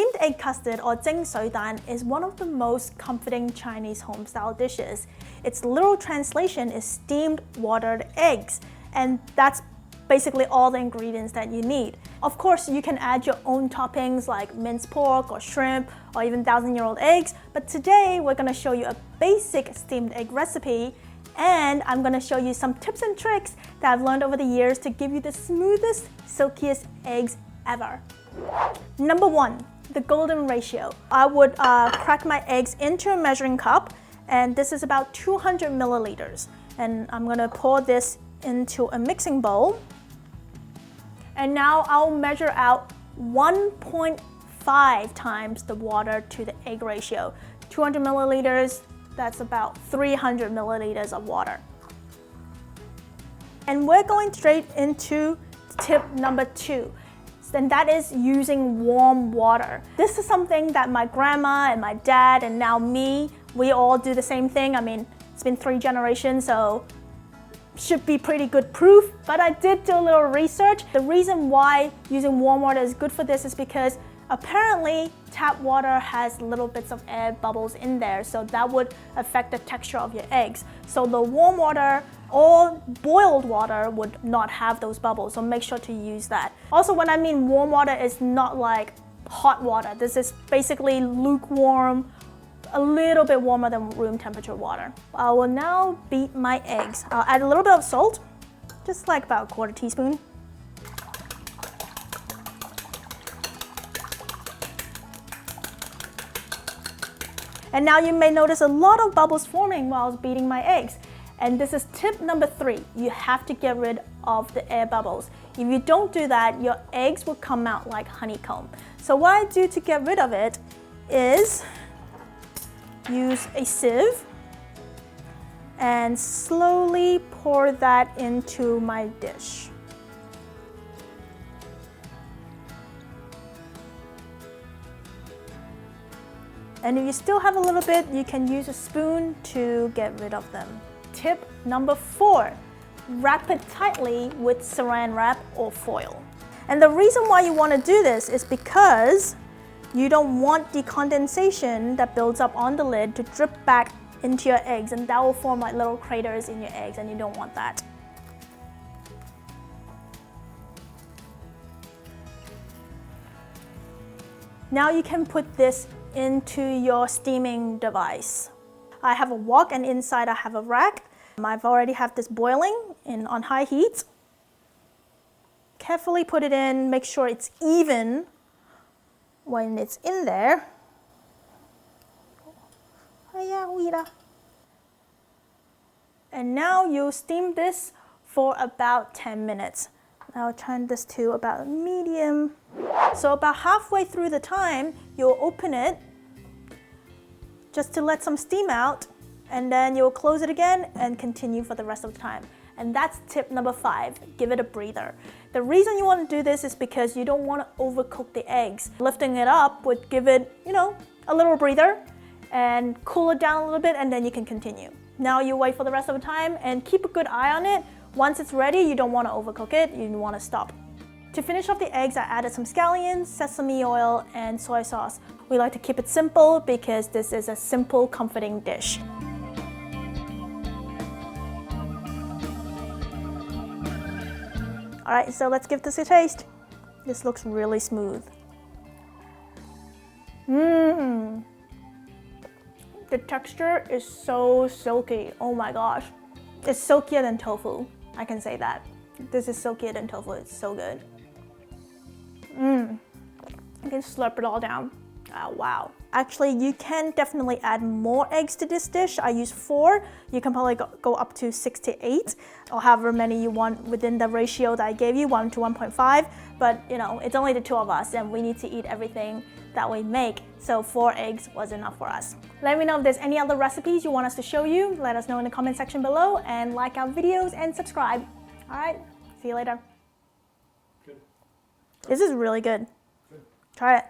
Steamed egg custard or 蒸水蛋 is one of the most comforting Chinese home-style dishes. Its literal translation is steamed watered eggs, and that's basically all the ingredients that you need. Of course, you can add your own toppings like minced pork or shrimp or even 1,000-year-old eggs, but today we're going to show you a basic steamed egg recipe, and I'm going to show you some tips and tricks that I've learned over the years to give you the smoothest, silkiest eggs ever. Number 1, the golden ratio. I would crack my eggs into a measuring cup, and this is about 200 milliliters. And I'm going to pour this into a mixing bowl. And now I'll measure out 1.5 times the water to the egg ratio. 200 milliliters, that's about 300 milliliters of water. And we're going straight into tip number 2. And that is using warm water. This is something that my grandma and my dad and now me, we all do the same thing. I mean, it's been 3 generations, so should be pretty good proof, but I did do a little research. The reason why using warm water is good for this is because apparently tap water has little bits of air bubbles in there, so that would affect the texture of your eggs. So the warm water or boiled water would not have those bubbles, so make sure to use that. Also, when I mean warm water, it's not like hot water. This is basically lukewarm, a little bit warmer than room temperature water. I will now beat my eggs. I'll add a little bit of salt, just like about a 1/4 teaspoon. And now you may notice a lot of bubbles forming while I was beating my eggs. And this is tip number 3. You have to get rid of the air bubbles. If you don't do that, your eggs will come out like honeycomb. So what I do to get rid of it is use a sieve and slowly pour that into my dish. And if you still have a little bit, you can use a spoon to get rid of them. Tip number 4, wrap it tightly with saran wrap or foil. And the reason why you want to do this is because you don't want the condensation that builds up on the lid to drip back into your eggs, and that will form like little craters in your eggs, and you don't want that. Now you can put this into your steaming device. I have a wok, and inside I have a rack. I've already have this boiling on high heat. Carefully put it in, make sure it's even when it's in there. And now you steam this for about 10 minutes. I'll turn this to about medium. So about halfway through the time, you'll open it just to let some steam out, and then you'll close it again and continue for the rest of the time. And that's tip number 5, give it a breather. The reason you want to do this is because you don't want to overcook the eggs. Lifting it up would give it, a little breather and cool it down a little bit, and then you can continue. Now you wait for the rest of the time and keep a good eye on it. Once it's ready, you don't want to overcook it, you want to stop. To finish off the eggs, I added some scallions, sesame oil, and soy sauce. We like to keep it simple because this is a simple, comforting dish. All right, so let's give this a taste. This looks really smooth. The texture is so silky. Oh my gosh. It's silkier than tofu. I can say that. This is silkier than tofu. It's so good. You can slurp it all down. Oh, wow. Actually, you can definitely add more eggs to this dish. I use 4. You can probably go up to 6 to 8, or however many you want within the ratio that I gave you, 1 to 1.5. But it's only the 2 of us, and we need to eat everything that we make. So 4 eggs was enough for us. Let me know if there's any other recipes you want us to show you. Let us know in the comment section below, and like our videos and subscribe. All right, see you later. Good. This is really good. Try it.